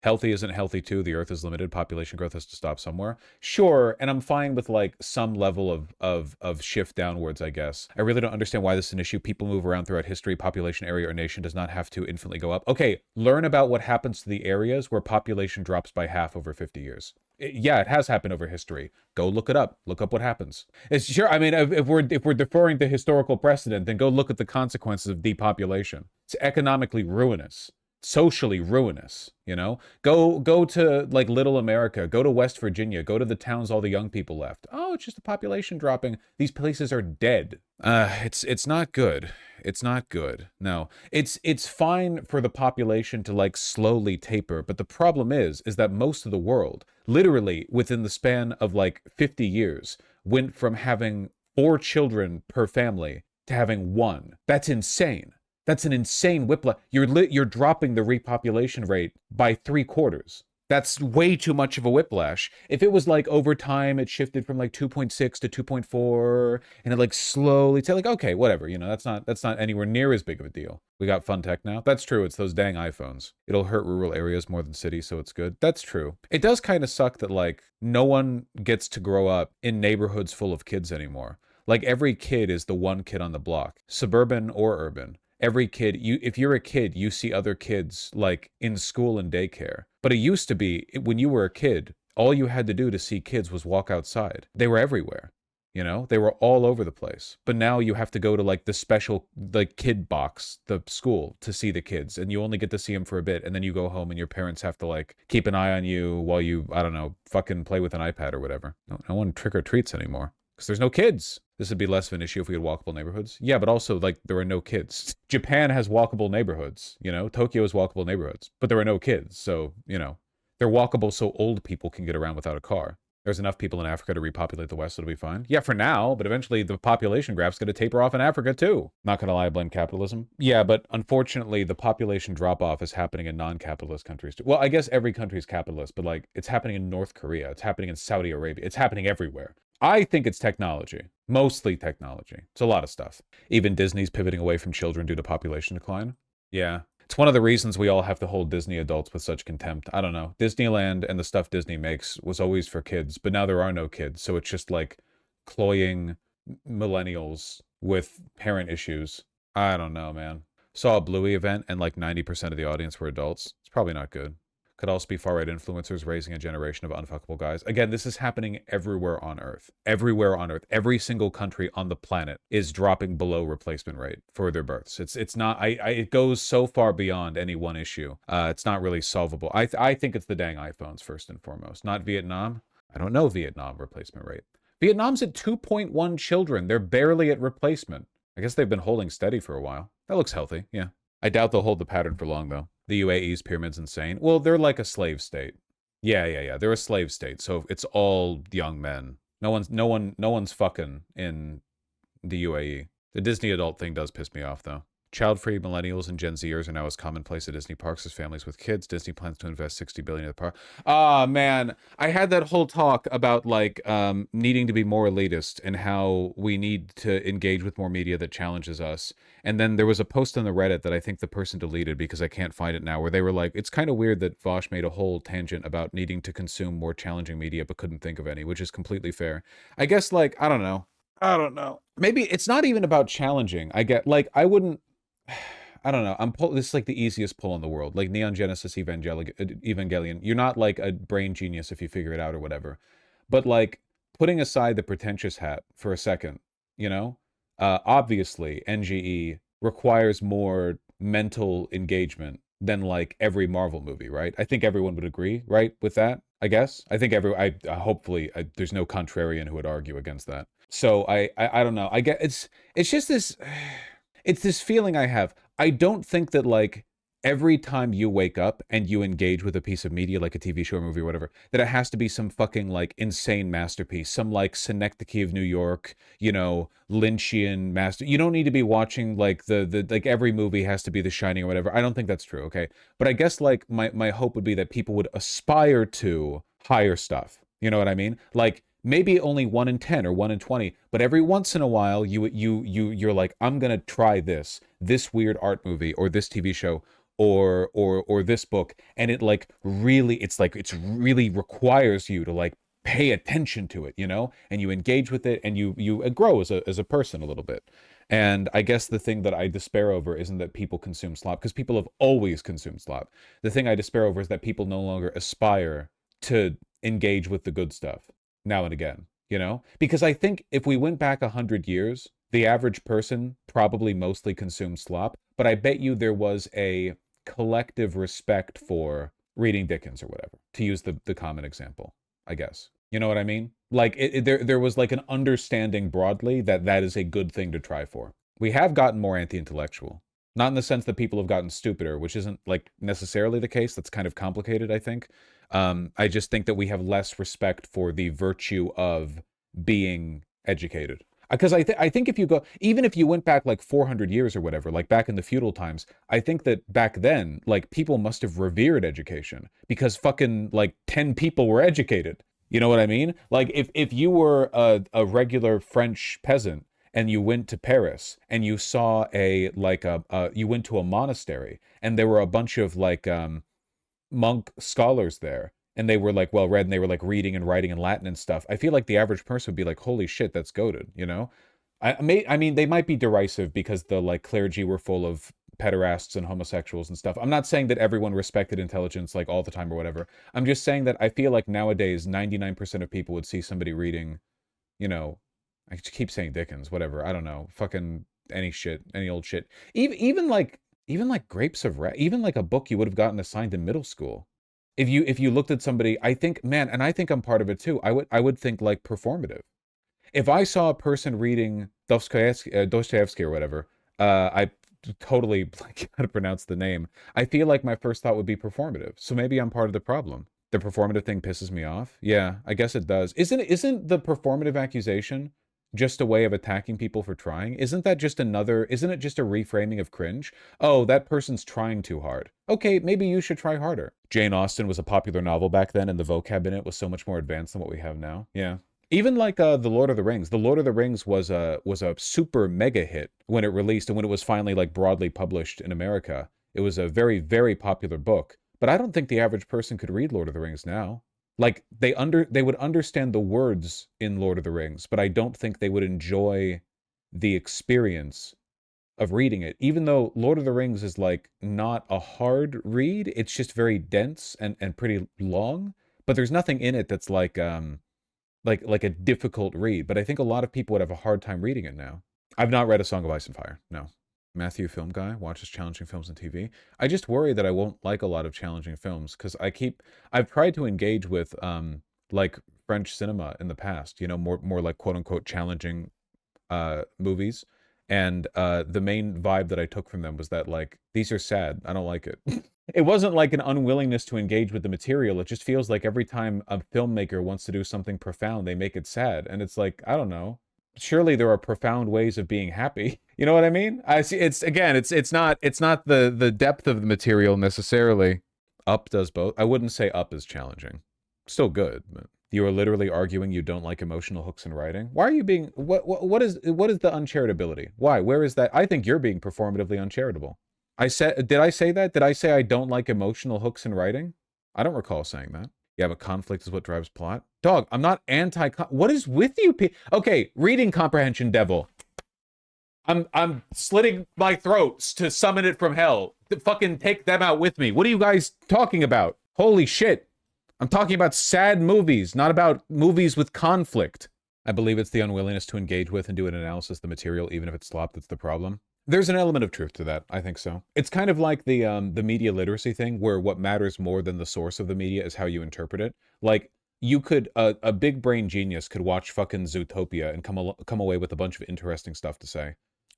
Healthy isn't healthy too. The earth is limited. Population growth has to stop somewhere. Sure, and I'm fine with like some level of shift downwards, I guess. I really don't understand why this is an issue. People move around throughout history. Population, area, or nation does not have to infinitely go up. Okay, learn about what happens to the areas where population drops by half over 50 years. Yeah, it has happened over history. Go look it up. Look up what happens. It's sure. I mean, if we're deferring to historical precedent, then go look at the consequences of depopulation. It's economically ruinous, socially ruinous. You know, go to like Little America. Go to West Virginia. Go to the towns all the young people left. Oh, it's just the population dropping. These places are dead. It's not good. It's not good. No, it's fine for the population to like slowly taper, but the problem is that most of the world, literally within the span of like 50 years, went from having 4 children per family to having 1. That's insane. That's an insane whiplash. You're dropping the repopulation rate by 3/4. That's way too much of a whiplash. If it was like over time, it shifted from like 2.6 to 2.4, and it like slowly, like, okay, whatever, you know, that's not anywhere near as big of a deal. We got fun tech now. That's true. It's those dang iPhones. It'll hurt rural areas more than cities, so it's good. That's true. It does kind of suck that like no one gets to grow up in neighborhoods full of kids anymore. Like every kid is the one kid on the block, suburban or urban. Every kid, if you're a kid, you see other kids like in school and daycare. But it used to be, when you were a kid, all you had to do to see kids was walk outside. They were everywhere, you know? They were all over the place. But now you have to go to like the special, like kid box, the school, to see the kids. And you only get to see them for a bit. And then you go home and your parents have to like keep an eye on you while you, I don't know, fucking play with an iPad or whatever. No one trick or treats anymore. Because there's no kids. This would be less of an issue if we had walkable neighborhoods. Yeah, but also, like, there are no kids. Japan has walkable neighborhoods, you know? Tokyo has walkable neighborhoods. But there are no kids, so, you know. They're walkable so old people can get around without a car. There's enough people in Africa to repopulate the West, so it'll be fine. Yeah, for now, but eventually the population graph's going to taper off in Africa, too. Not going to lie, I blame capitalism. Yeah, but unfortunately, the population drop-off is happening in non-capitalist countries, too. Well, I guess every country is capitalist, but, like, it's happening in North Korea. It's happening in Saudi Arabia. It's happening everywhere. I think it's technology. Mostly technology. It's a lot of stuff. Even Disney's pivoting away from children due to population decline. Yeah. It's one of the reasons we all have to hold Disney adults with such contempt. I don't know. Disneyland and the stuff Disney makes was always for kids, but now there are no kids. So it's just like cloying millennials with parent issues. I don't know, man. Saw a Bluey event and like 90% of the audience were adults. It's probably not good. Could also be far-right influencers raising a generation of unfuckable guys. Again, this is happening everywhere on Earth. Everywhere on Earth. Every single country on the planet is dropping below replacement rate for their births. It's not, it goes so far beyond any one issue. It's not really solvable. I think it's the dang iPhones first and foremost. Not Vietnam. I don't know Vietnam replacement rate. Vietnam's at 2.1 children. They're barely at replacement. I guess they've been holding steady for a while. That looks healthy, yeah. I doubt they'll hold the pattern for long, though. The UAE's pyramid's insane. Well, they're like a slave state. Yeah. They're a slave state, so it's all young men. No one's fucking in the UAE. The Disney adult thing does piss me off, though. Child-free millennials and Gen Zers are now as commonplace at Disney parks as families with kids. Disney plans to invest $60 billion in the park. Ah, man. I had that whole talk about, like, needing to be more elitist and how we need to engage with more media that challenges us. And then there was a post on the Reddit that I think the person deleted because I can't find it now, where they were like, it's kind of weird that Vosh made a whole tangent about needing to consume more challenging media but couldn't think of any, which is completely fair. I guess, like, I don't know. Maybe it's not even about challenging. I get, like, I wouldn't... I don't know. This is like the easiest pull in the world. Like Neon Genesis Evangelion. You're not like a brain genius if you figure it out or whatever. But like putting aside the pretentious hat for a second, you know, obviously NGE requires more mental engagement than like every Marvel movie, right? I think everyone would agree, right, with that. I guess. I think hopefully there's no contrarian who would argue against that. So I don't know. I get it's just this. It's this feeling I have. I don't think that, like, every time you wake up and you engage with a piece of media, like a TV show or movie or whatever, that it has to be some fucking, like, insane masterpiece. Some, like, Synecdoche of New York, you know, Lynchian master. You don't need to be watching, like, like, every movie has to be The Shining or whatever. I don't think that's true, okay? But I guess, like, my hope would be that people would aspire to higher stuff. You know what I mean? Like, maybe only 1 in 10 or 1 in 20, but every once in a while you're like, I'm gonna try this weird art movie or this TV show or this book, and it like really, it's really requires you to like pay attention to it, you know, and you engage with it, and you grow as a person a little bit. And I guess the thing that I despair over isn't that people consume slop, because people have always consumed slop. The thing I despair over is that people no longer aspire to engage with the good stuff now and again, you know? Because I think if we went back 100 years, the average person probably mostly consumed slop, but I bet you there was a collective respect for reading Dickens or whatever, to use the common example, I guess. You know what I mean? Like there was like an understanding broadly that that is a good thing to try for. We have gotten more anti-intellectual. Not in the sense that people have gotten stupider, which isn't like necessarily the case. That's kind of complicated, I think. I just think that we have less respect for the virtue of being educated. Because I think if you go, even if you went back like 400 years or whatever, like back in the feudal times, I think that back then, like people must have revered education because fucking like 10 people were educated. You know what I mean? Like if you were a regular French peasant and you went to Paris and you saw you went to a monastery and there were a bunch of like monk scholars there, and they were like well read, and they were like reading and writing in Latin and stuff, I feel like the average person would be like, holy shit, that's goated, you know? I mean, they might be derisive because the like clergy were full of pederasts and homosexuals and stuff. I'm not saying that everyone respected intelligence like all the time or whatever. I'm just saying that I feel like nowadays 99% of people would see somebody reading, you know, I keep saying Dickens, whatever, I don't know, fucking any shit, any old shit. Even like Grapes of Wrath, even like a book you would have gotten assigned in middle school. If you looked at somebody, I think, man, and I think I'm part of it too. I would think like performative. If I saw a person reading Dostoevsky or whatever, I totally like how to pronounce the name. I feel like my first thought would be performative. So maybe I'm part of the problem. The performative thing pisses me off. Yeah, I guess it does. Isn't the performative accusation just a way of attacking people for trying? Isn't it just a reframing of cringe? Oh, that person's trying too hard. Okay, maybe you should try harder. Jane Austen was a popular novel back then, and the vocab in it was so much more advanced than what we have now. Yeah. Even like The Lord of the Rings. The Lord of the Rings was a super mega hit when it released, and when it was finally like broadly published in America. It was a very, very popular book. But I don't think the average person could read Lord of the Rings now. Like they would understand the words in Lord of the Rings, but I don't think they would enjoy the experience of reading it. Even though Lord of the Rings is like not a hard read, it's just very dense and pretty long, but there's nothing in it that's like a difficult read. But I think a lot of people would have a hard time reading it now. I've not read A Song of Ice and Fire. No. Matthew, film guy, watches challenging films on TV. I just worry that I won't like a lot of challenging films because I've tried to engage with like French cinema in the past, you know, more like quote unquote challenging movies. And the main vibe that I took from them was that like, these are sad. I don't like it. It wasn't like an unwillingness to engage with the material. It just feels like every time a filmmaker wants to do something profound, they make it sad. And it's like, I don't know. Surely there are profound ways of being happy. You know what I mean? I see. It's not the depth of the material necessarily. Up does both. I wouldn't say Up is challenging. Still good, but you are literally arguing you don't like emotional hooks in writing. Why are you being what is the uncharitability? Why? Where is that? I think you're being performatively uncharitable. Did I say that? Did I say I don't like emotional hooks in writing? I don't recall saying that. Yeah, but conflict is what drives plot. Dog, I'm not what is with you? Okay, reading comprehension devil. I'm slitting my throats to summon it from hell. Fucking take them out with me. What are you guys talking about? Holy shit. I'm talking about sad movies, not about movies with conflict. I believe it's the unwillingness to engage with and do an analysis of the material, even if it's slop, that's the problem. There's an element of truth to that. I think so. It's kind of like the media literacy thing, where what matters more than the source of the media is how you interpret it. Like, you could a big brain genius could watch fucking Zootopia and come away with a bunch of interesting stuff to say.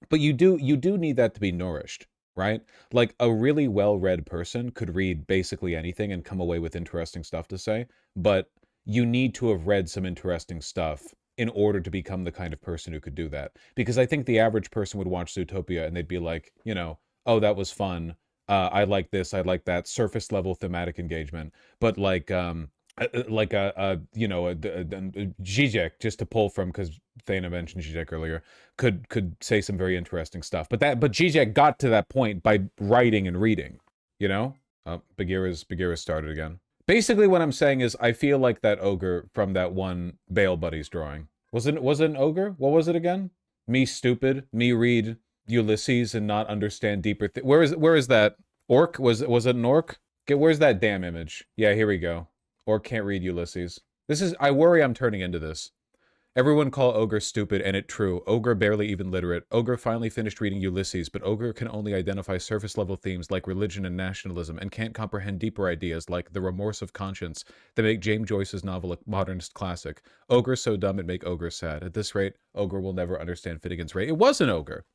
But you do need that to be nourished, right? Like a really well-read person could read basically anything and come away with interesting stuff to say, but you need to have read some interesting stuff in order to become the kind of person who could do that. Because I think the average person would watch Zootopia and they'd be like, you know, oh, that was fun. I like this, I like that, surface level thematic engagement. But like Zizek, just to pull from, because Thana mentioned Zizek earlier, could say some very interesting stuff. But Zizek got to that point by writing and reading. you know? Bagheera started again. Basically, what I'm saying is I feel like that ogre from that one Bale Buddies drawing. Was it an ogre? What was it again? Me stupid, me read Ulysses and not understand deeper where is that? Orc? Was it an orc? Where's that damn image? Yeah, here we go. Orc can't read Ulysses. I worry I'm turning into this. Everyone call Ogre stupid, and it true. Ogre barely even literate. Ogre finally finished reading Ulysses, but Ogre can only identify surface-level themes like religion and nationalism, and can't comprehend deeper ideas like the remorse of conscience that make James Joyce's novel a modernist classic. Ogre's so dumb it make Ogre sad. At this rate, Ogre will never understand Finnegan's Rate. It was an Ogre!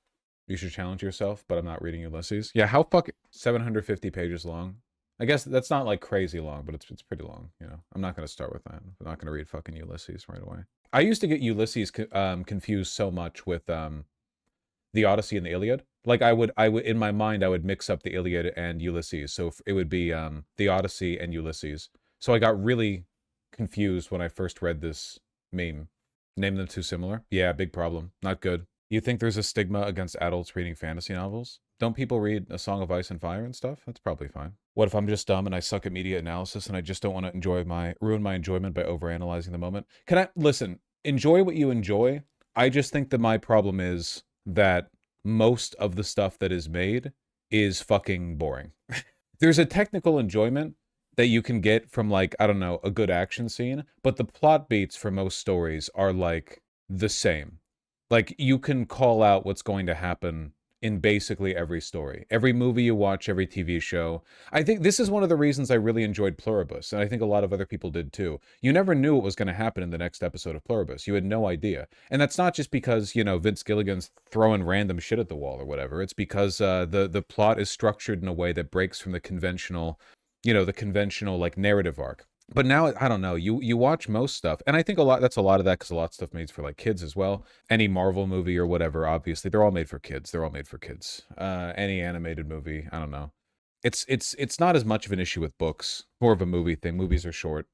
You should challenge yourself, but I'm not reading Ulysses. Yeah, how 750 pages long. I guess that's not like crazy long, but it's pretty long, you know. I'm not going to start with that. I'm not going to read fucking Ulysses right away. I used to get Ulysses confused so much with the Odyssey and the Iliad. Like I would in my mind I would mix up the Iliad and Ulysses. So it would be the Odyssey and Ulysses. So I got really confused when I first read this meme. Name them too similar? Yeah, big problem. Not good. You think there's a stigma against adults reading fantasy novels? Don't people read A Song of Ice and Fire and stuff? That's probably fine. What if I'm just dumb and I suck at media analysis and I just don't want to ruin my enjoyment by overanalyzing the moment? Listen, enjoy what you enjoy. I just think that my problem is that most of the stuff that is made is fucking boring. There's a technical enjoyment that you can get from, like, I don't know, a good action scene, but the plot beats for most stories are, like, the same. Like, you can call out what's going to happen in basically every story. Every movie you watch, every TV show. I think this is one of the reasons I really enjoyed Pluribus, and I think a lot of other people did too. You never knew what was going to happen in the next episode of Pluribus. You had no idea. And that's not just because, you know, Vince Gilligan's throwing random shit at the wall or whatever. It's because the plot is structured in a way that breaks from the conventional, you know, like, narrative arc. But now, I don't know, you watch most stuff, and I think that's a lot of that because a lot of stuff made for, like, kids as well. Any Marvel movie or whatever, obviously, they're all made for kids. They're all made for kids. Any animated movie, I don't know. It's not as much of an issue with books. More of a movie thing. Movies are short.